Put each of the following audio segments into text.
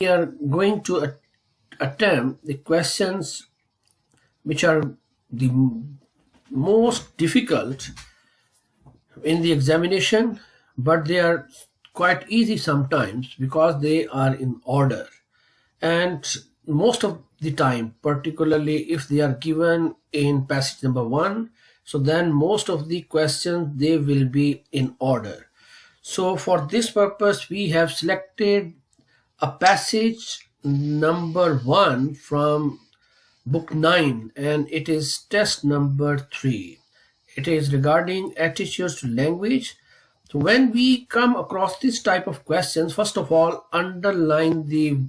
We are going to attempt the questions which are the most difficult in the examination, but they are quite easy sometimes because they are in order. And most of the time, particularly if they are given in passage number one, so then most of the questions they will be in order. So for this purpose, we have selected a passage number one from book 9, and it is test number 3. It is regarding attitudes to language. So when we come across this type of questions, first of all, underline the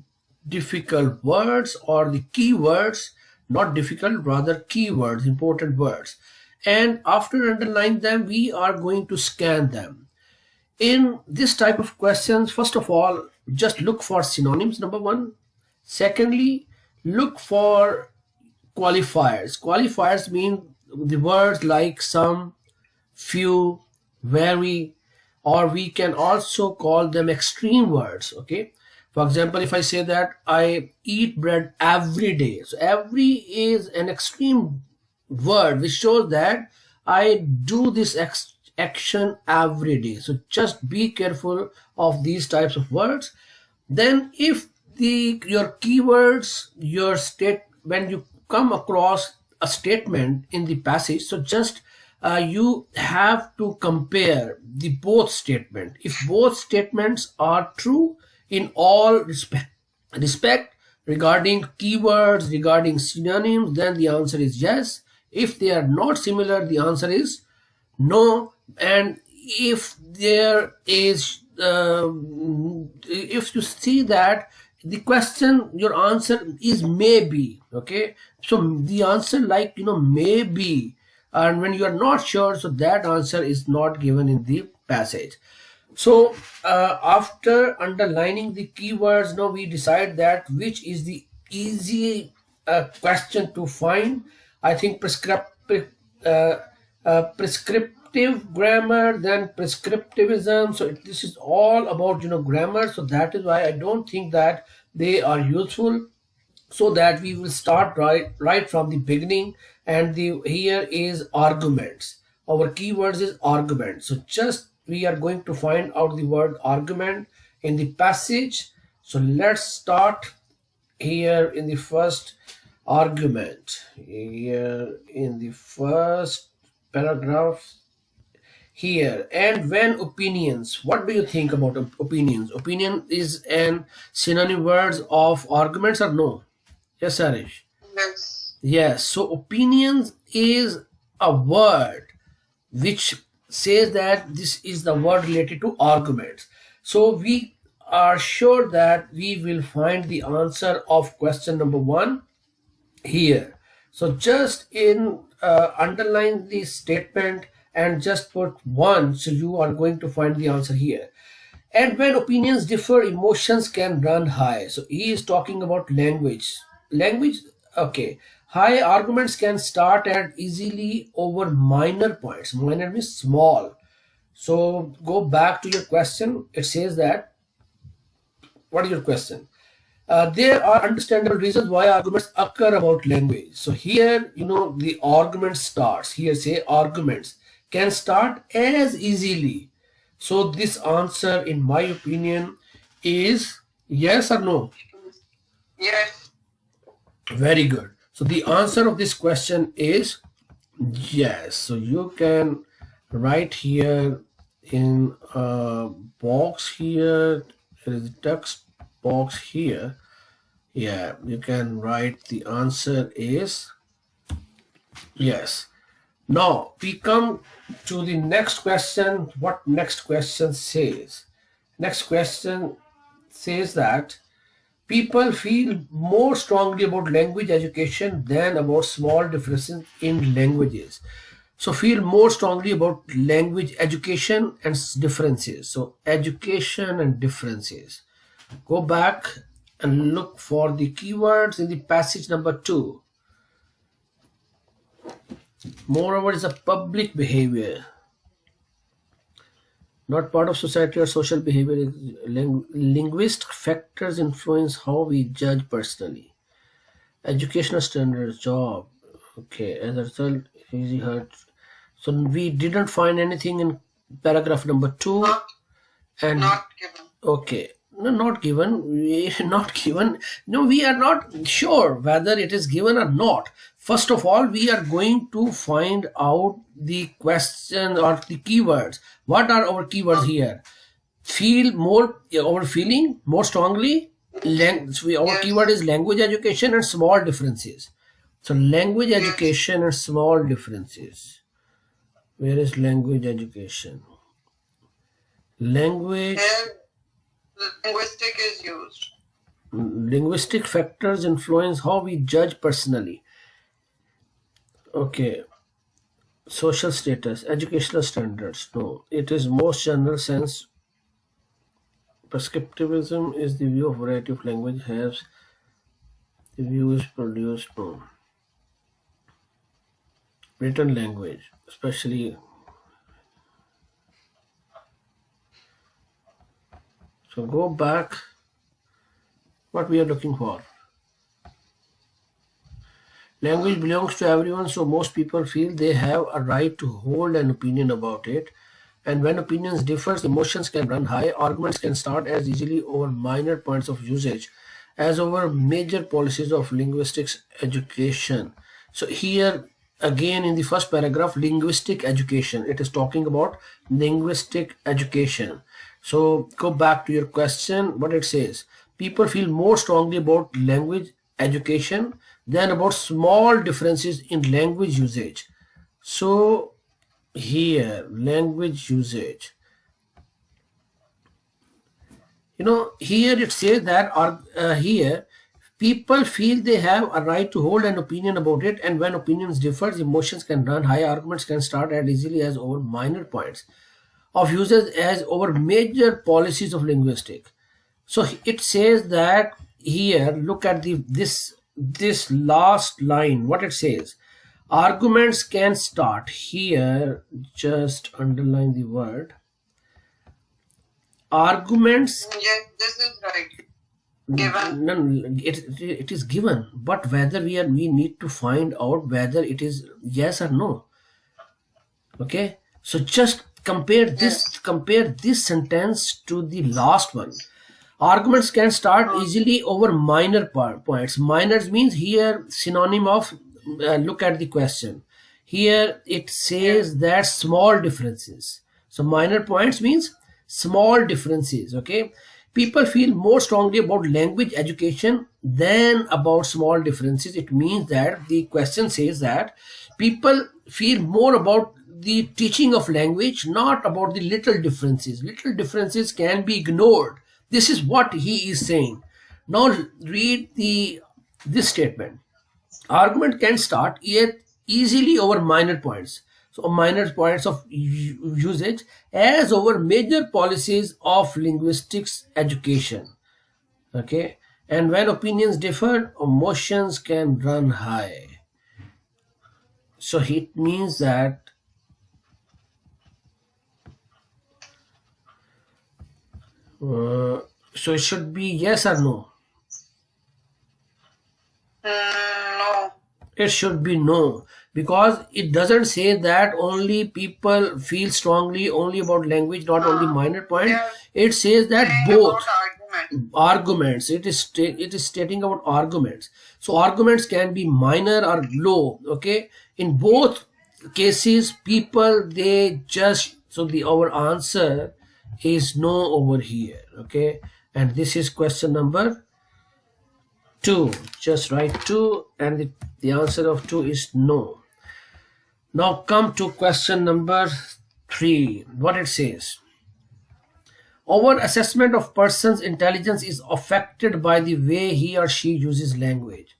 difficult words or the keywords, not difficult, rather keywords, important words. And after underline them, we are going to scan them. In this type of questions, first of all, just look for synonyms, number one. Secondly, look for qualifiers. Qualifiers mean the words like some, few, very, or we can also call them extreme words. Okay, for example, if I say that I eat bread every day, so every is an extreme word which shows that I do this action every day. So just be careful of these types of words. Then if the your keywords, your state, when you come across a statement in the passage, so just you have to compare the both statement. If both statements are true in all respect regarding keywords, regarding synonyms, then the answer is yes. If they are not similar, the answer is no. And if there is if you see that the question, your answer is maybe, okay, so the answer like maybe, and when you are not sure, so that answer is not given in the passage. So after underlining the keywords, now we decide that which is the easy question to find. I think prescriptive grammar, then prescriptivism. So this is all about grammar. So that is why I don't think that they are useful. So that we will start right from the beginning. And the here is arguments. Our keywords is argument. So just we are going to find out the word argument in the passage. So let's start here in the first argument, here in the first paragraph here. And when opinions, what do you think about opinions? Opinion is an synonym words of arguments or no? Yes, Arish. Yes. Yes, so opinions is a word which says that this is the word related to arguments. So we are sure that we will find the answer of question number one here. So just in underline the statement and just put one, so you are going to find the answer here. And when opinions differ, emotions can run high. So he is talking about language. Okay, high arguments can start at easily over minor points. Minor means small. So go back to your question. It says that, what is your question? There are understandable reasons why arguments occur about language. So here, the argument starts. Here say arguments can start as easily. So this answer, in my opinion, is yes or no? Yes. Very good. So the answer of this question is yes. So you can write here in a box here. There is a text box here. Yeah, you can write the answer is yes. Now we come to the next question. What next question says? Next question says that people feel more strongly about language education than about small differences in languages. So feel more strongly about language education and differences. So education and differences. Go back and look for the keywords in the passage number 2. Moreover, is a public behavior. Not part of society or social behavior. Linguistic factors influence how we judge personally. Educational standards, job. Okay, as a result, easy hurt. So we didn't find anything in paragraph number 2. Not, And not given. okay, no, not given. We not given. No, we are not sure whether it is given or not. First of all, we are going to find out the question or the keywords. What are our keywords here? Feel more, our feeling more strongly. Our keyword Yes. is language education and small differences. So language Yes. education and small differences. Where is language education? Language. Here, linguistic is used. Linguistic factors influence how we judge personally. Okay. Social status, educational standards. No, it is most general sense. Prescriptivism is the view of variety of language has the view is produced. No. Written language, especially. So go back. What we are looking for. Language belongs to everyone, so most people feel they have a right to hold an opinion about it. And when opinions differ, emotions can run high. Arguments can start as easily over minor points of usage as over major policies of linguistics education. So here again in the first paragraph, linguistic education. It is talking about linguistic education. So go back to your question. What it says: people feel more strongly about language education than about small differences in language usage. So here, language usage. Here it says that here people feel they have a right to hold an opinion about it, and when opinions differ, emotions can run high, arguments can start as easily as over minor points of usage as over major policies of linguistics. So it says that here, look at this last line. What it says: arguments can start. Here, just underline the word arguments. Yes, this is right. Given. No, it is given, but whether we need to find out whether it is yes or no. Okay, so just Yes. compare this sentence to the last one. Arguments can start easily over minor points. Minors means here synonym of look at the question. Here it Yes. says that small differences. So minor points means small differences. Okay, people feel more strongly about language education than about small differences. It means that the question says that people feel more about the teaching of language, not about the little differences. Little differences can be ignored. This is what he is saying. Now read this statement. Argument can start yet easily over minor points. So minor points of usage as over major policies of linguistics education. Okay. And when opinions differ, emotions can run high. So it means that so it should be yes or no. No. It should be no, because it doesn't say that only people feel strongly only about language, not only minor They point. are It says that saying both about argument. arguments. It is stating about arguments. So arguments can be minor or low. Okay, in both cases, people they just so the our answer is no over here. Okay, and this is question number 2. Just write 2 and the answer of 2 is no. Now come to question number 3. What it says: our assessment of person's intelligence is affected by the way he or she uses language.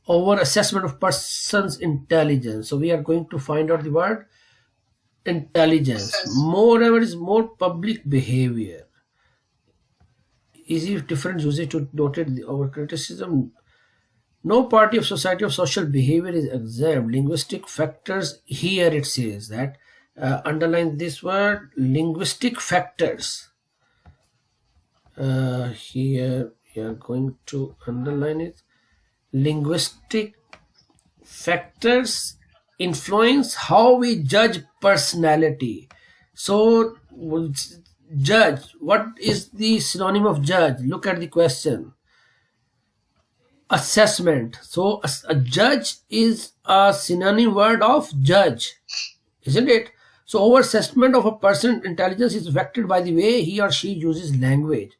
Our assessment of person's intelligence. So we are going to find out the word intelligence. Says. Moreover is more public behavior. Easy different usage to noted our criticism. No party of society of social behavior is exempt. Linguistic factors, here it says that underline this word, linguistic factors. Here we are going to underline it. Linguistic factors influence how we judge personality. So, judge, what is the synonym of judge? Look at the question. Assessment. So, a judge is a synonym word of judge, isn't it? So, our assessment of a person's intelligence is affected by the way he or she uses language.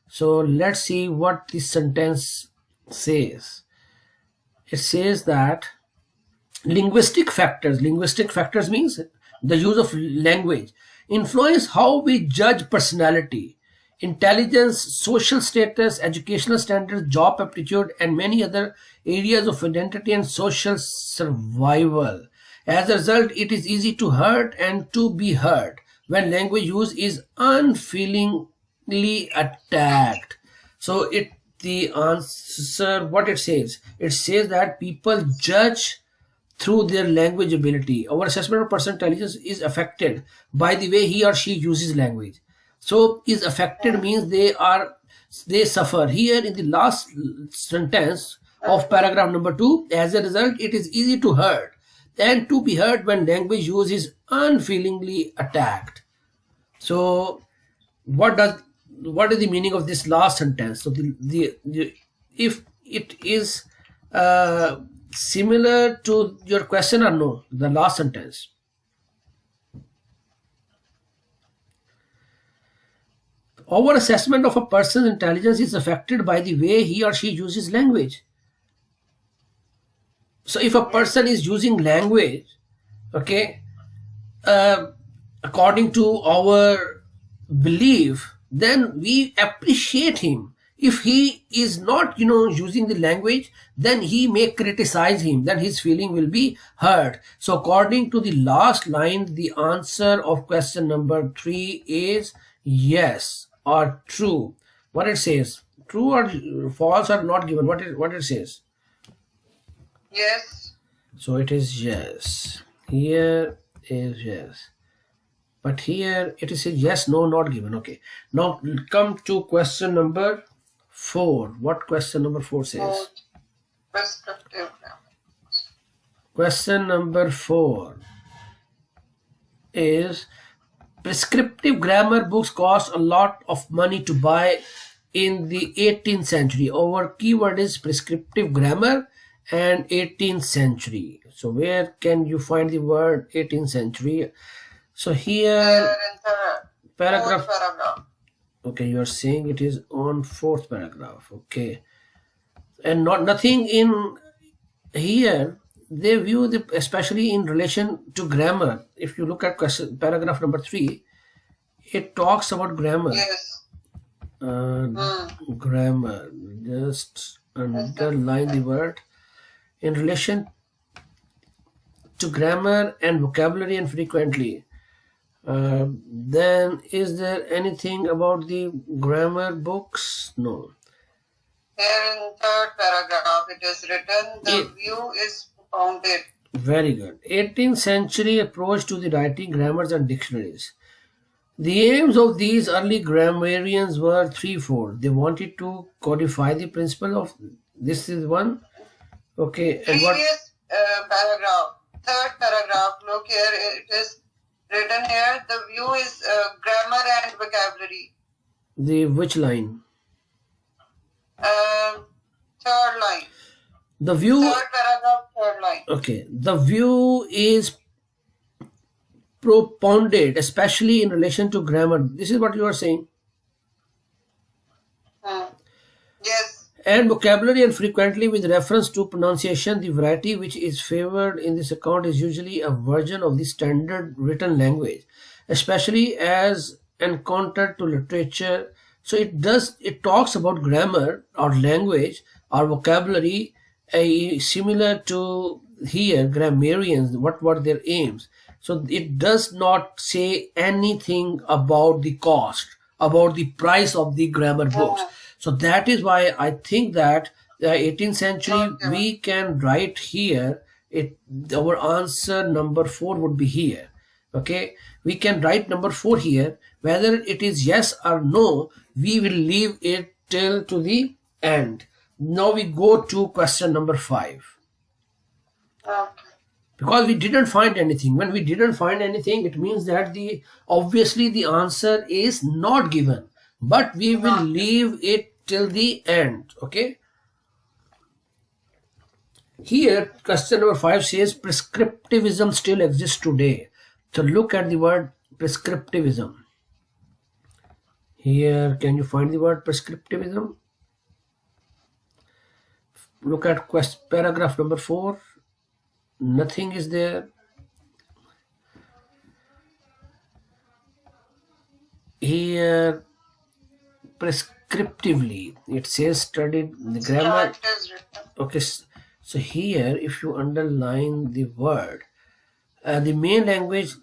So, let's see what this sentence says. It says that linguistic factors means the use of language, influence how we judge personality, intelligence, social status, educational standards, job aptitude, and many other areas of identity and social survival. As a result, it is easy to hurt and to be hurt when language use is unfeelingly attacked. So the answer, what it says that people judge through their language ability. Our assessment of personal intelligence is affected by the way he or she uses language. So is affected means they suffer. Here in the last sentence of paragraph number 2, as a result, it is easy to hurt and to be hurt when language use is unfeelingly attacked. So what is the meaning of this last sentence? So if it is similar to your question or no, the last sentence. Our assessment of a person's intelligence is affected by the way he or she uses language. So if a person is using language, okay, according to our belief, then we appreciate him. If he is not using the language, then he may criticize him, then his feeling will be hurt. So according to the last line, the answer of question number 3 is yes or true. What it says, true or false or not given, what it says. Yes. So it is yes. Here is yes. But here it is a yes, no, not given. Okay. Now come to question number 4. What question number 4 says? Prescriptive. Question number 4 is prescriptive grammar books cost a lot of money to buy in the 18th century. Our keyword is prescriptive grammar and 18th century. So where can you find the word 18th century? So here paragraph. Okay, you are saying it is on 4th paragraph. Okay, and nothing in here. They view especially in relation to grammar. If you look at paragraph number 3, it talks about grammar. Yes. Grammar. Just underline the word in relation to grammar and vocabulary and frequently. Then is there anything about the grammar books? No. Here in 3rd paragraph it is written, the view is propounded. Very good. 18th century approach to the writing grammars and dictionaries. The aims of these early grammarians were threefold. They wanted to codify the principle of, this is one. Okay. And previous paragraph, 3rd paragraph, look here, it is written here, the view is grammar and vocabulary. The which line? 3rd line. The view. 3rd paragraph, 3rd line. Okay. The view is propounded, especially in relation to grammar. This is what you are saying. Yes. And vocabulary and frequently with reference to pronunciation. The variety which is favored in this account is usually a version of the standard written language, especially as encountered to literature. So it talks about grammar or language or vocabulary, similar to here grammarians, what were their aims. So it does not say anything about the cost, about the price of the grammar books. So that is why I think that the 18th century we can write here, our answer number 4 would be here. Okay, we can write number 4 here. Whether it is yes or no, we will leave it till to the end. Now we go to question number 5. Okay. Because we didn't find anything. When we didn't find anything, it means that the obviously the answer is not given, but we will leave it till the end. Okay, here question number 5 says prescriptivism still exists today. So look at the word prescriptivism. Here, can you find the word prescriptivism? Look at paragraph number 4. Nothing is there. Here, prescriptively, it says studied the grammar. Okay, so here, if you underline the word, the main language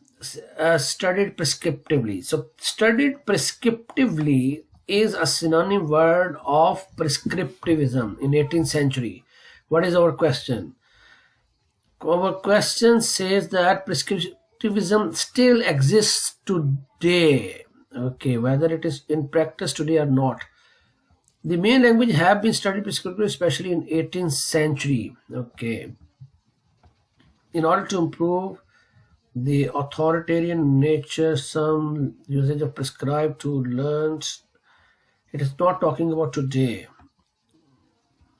studied prescriptively. So studied prescriptively is a synonym word of prescriptivism in 18th century. What is our question? Our question says that prescriptivism still exists today. Okay, whether it is in practice today or not. The main language have been studied prescriptively, especially in 18th century. Okay. In order to improve the authoritarian nature, some usage of prescribed to learned. It is not talking about today.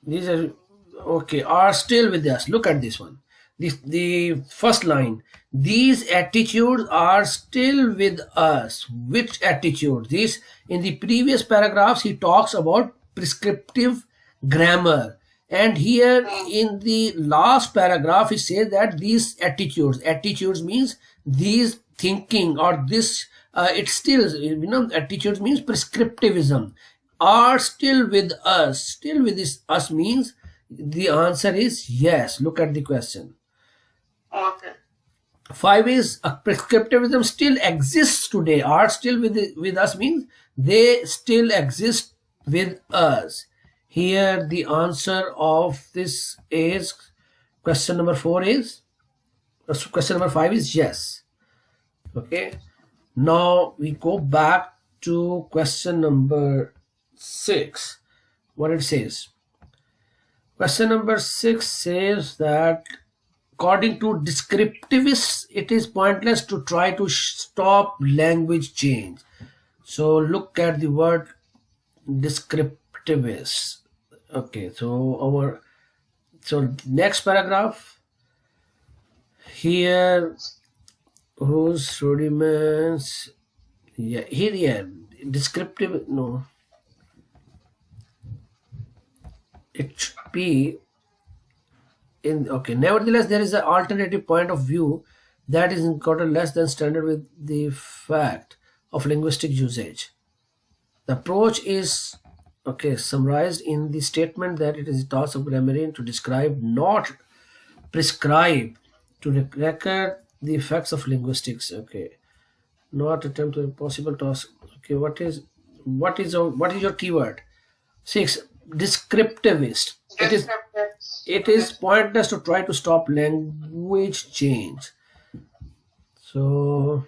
These are okay, are still with us. Look at this one. The first line. These attitudes are still with us. Which attitude? This in the previous paragraphs he talks about prescriptive grammar. And here in the last paragraph, he says that these attitudes means these thinking or this, it still, attitudes means prescriptivism, are still with us. Still with this us means the answer is yes. Look at the question. Okay. 5 is prescriptivism still exists today. Are still with us means they still exist with us. Here the answer of this is question number 4 is question number 5 is yes. Okay, now we go back to question number 6. What it says, question number 6 says that according to descriptivists it is pointless to try to stop language change. So look at the word descriptivist. Okay, so next paragraph here, whose rudiments, descriptive, no, it should be in, okay, nevertheless there is an alternative point of view that is encountered less than standard with the fact of linguistic usage. The approach is summarized in the statement that it is a task of grammarian to describe, not prescribe, to record the effects of linguistics. Okay, not attempt to possible task. Okay, what is your keyword? 6, descriptivist. It is pointless to try to stop language change. So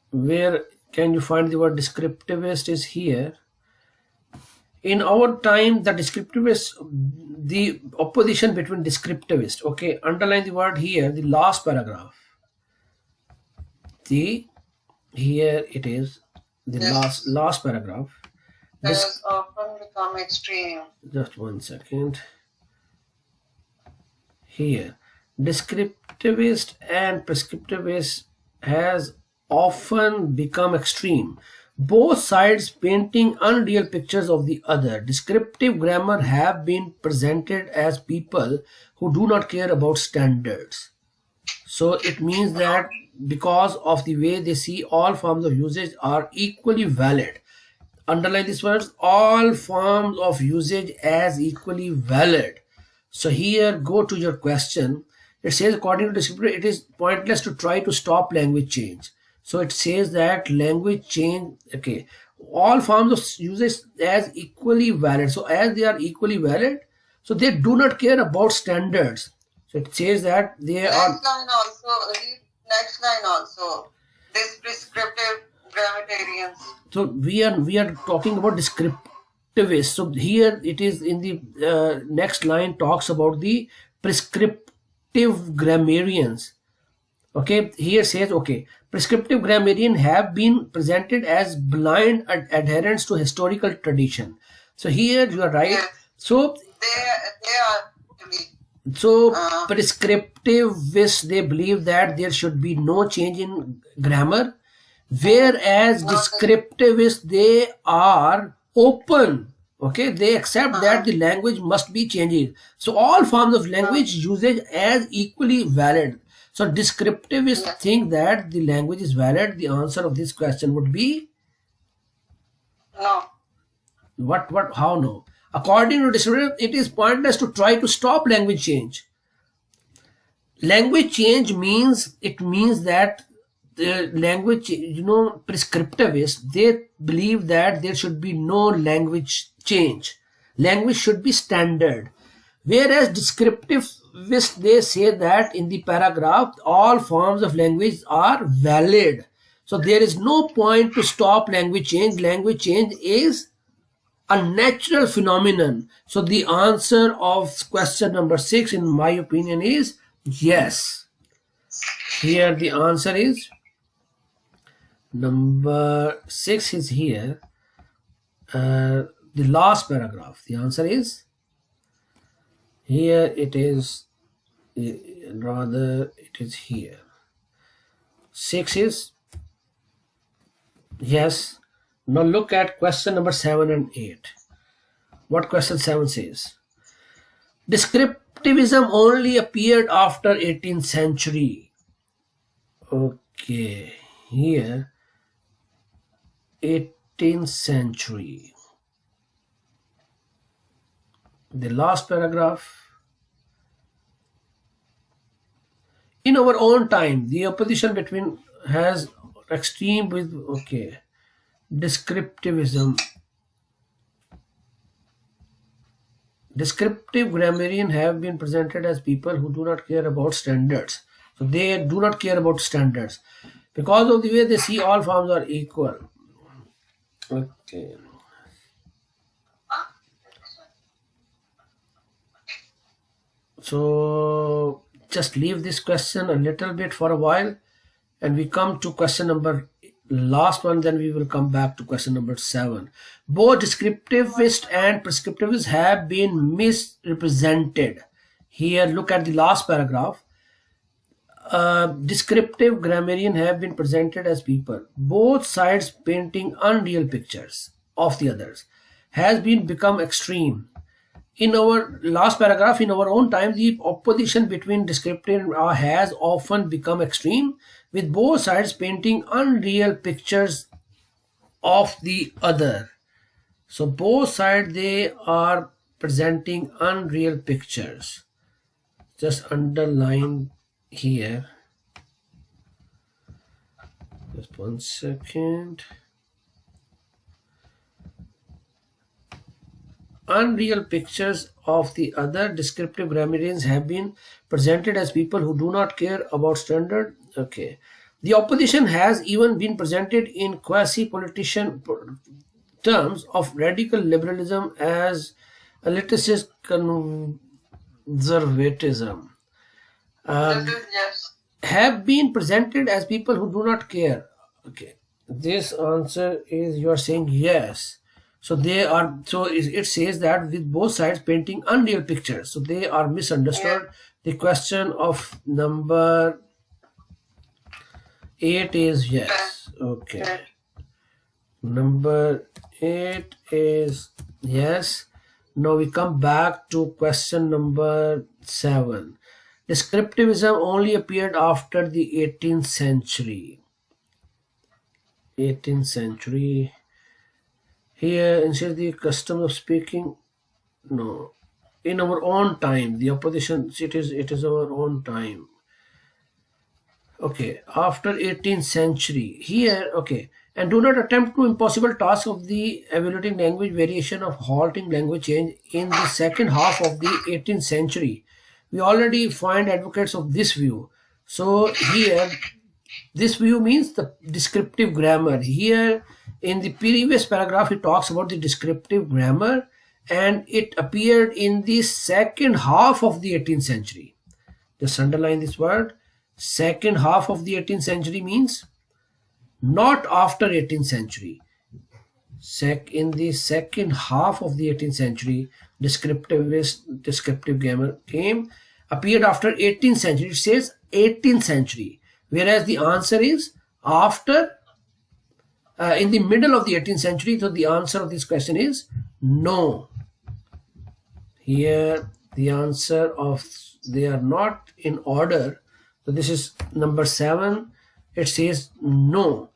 where can you find the word descriptivist is here. In our time, the descriptivist, the opposition between descriptivist. Okay, underline the word here, the last paragraph. Here it is, the last paragraph. Has often become extreme. Just 1 second. Here, descriptivist and prescriptivist has often become extreme, both sides painting unreal pictures of the other. Descriptive grammar have been presented as people who do not care about standards. So it means that because of the way they see all forms of usage are equally valid. Underline these words, all forms of usage as equally valid. So here, go to your question. It says according to descriptor, it is pointless to try to stop language change. So it says that language change, okay, all forms of usage as equally valid. So as they are equally valid, so they do not care about standards. So it says that they are. Next line also, read next line also. This prescriptive grammarians. So we are talking about descriptivist. So here it is in the next line talks about the prescriptive grammarians. Okay, here says, okay, prescriptive grammarian have been presented as blind adherents to historical tradition. So here you are right. Yes. So They are actually. so prescriptivists, they believe that there should be no change in grammar, whereas descriptivists, they are open. Okay, they accept that the language must be changed. So all forms of language usage as equally valid. So descriptivists Yes. think that the language is valid. The answer of this question would be No. what how no? According to descriptive, it is pointless to try to stop language change. Language change means that the language, prescriptivists, they believe that there should be no language change. Language should be standard. Whereas descriptivists, they say that in the paragraph, all forms of language are valid. So there is no point to stop language change. Language change is a natural phenomenon. So the answer of question number 6, in my opinion, is yes. Here the answer is number 6 is here. The last paragraph. The answer is here. It is rather it is here. 6 is yes. Now look at question number 7 and 8. What question 7 says? Descriptivism only appeared after 18th century. Okay, here 18th century. The last paragraph. In our own time, the opposition between has extreme with okay. Descriptivism. Descriptive grammarian have been presented as people who do not care about standards. So they do not care about standards because of the way they see all forms are equal. Okay. So just leave this question a little bit for a while, and we come to question number last one, then we will come back to question number 7. Both descriptivists and prescriptivists have been misrepresented. Here look at the last paragraph. Descriptive grammarian have been presented as people, both sides painting unreal pictures of the others, has been become extreme. In our last paragraph, in our own time, the opposition between descriptive has often become extreme, with both sides painting unreal pictures of the other. So both sides, they are presenting unreal pictures. Just underline here. Just 1 second. Unreal pictures of the other. Descriptive grammarians have been presented as people who do not care about standard. Okay. The opposition has even been presented in quasi-politician terms of radical liberalism as elitist conservatism. Yes. Have been presented as people who do not care. Okay. This answer is you are saying yes. So they are. So it says that with both sides painting unreal pictures. So they are misunderstood. The question of number 8 is yes. Okay. Number 8 is yes. Now we come back to question number 7. Descriptivism only appeared after the 18th century. 18th century. Here, instead of the custom of speaking, no. In our own time, the opposition, it is our own time. Okay, after 18th century. Here, okay. And do not attempt to impossible task of the evaluating language variation of halting language change in the second half of the 18th century, we already find advocates of this view. So here, this view means the descriptive grammar. Here in the previous paragraph, he talks about the descriptive grammar, and it appeared in the second half of the 18th century. Just underline this word. Second half of the 18th century means not after 18th century. In the second half of the 18th century, descriptive grammar appeared after 18th century. It says 18th century, whereas the answer is after, in the middle of the 18th century. So the answer of this question is no. Here the answer of, they are not in order. So this is number 7. It says no.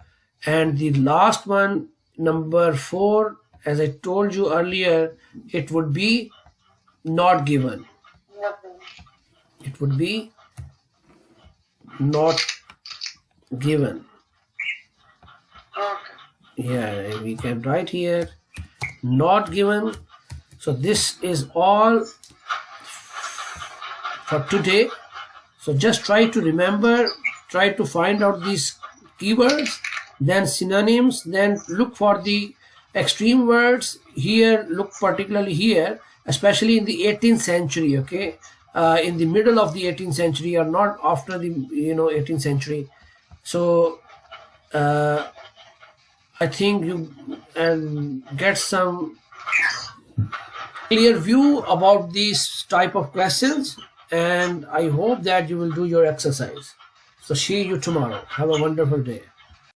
And the last one, number 4, as I told you earlier, it would be not given. It would be not given. Yeah, we can write here not given. So this is all for today. So just try to remember, try to find out these keywords, then synonyms, then look for the extreme words. Here, look particularly here, especially in the 18th century, okay? In the middle of the 18th century, or not after the 18th century. So I think you get some clear view about these type of questions, and I hope that you will do your exercise. So see you tomorrow. Have a wonderful day.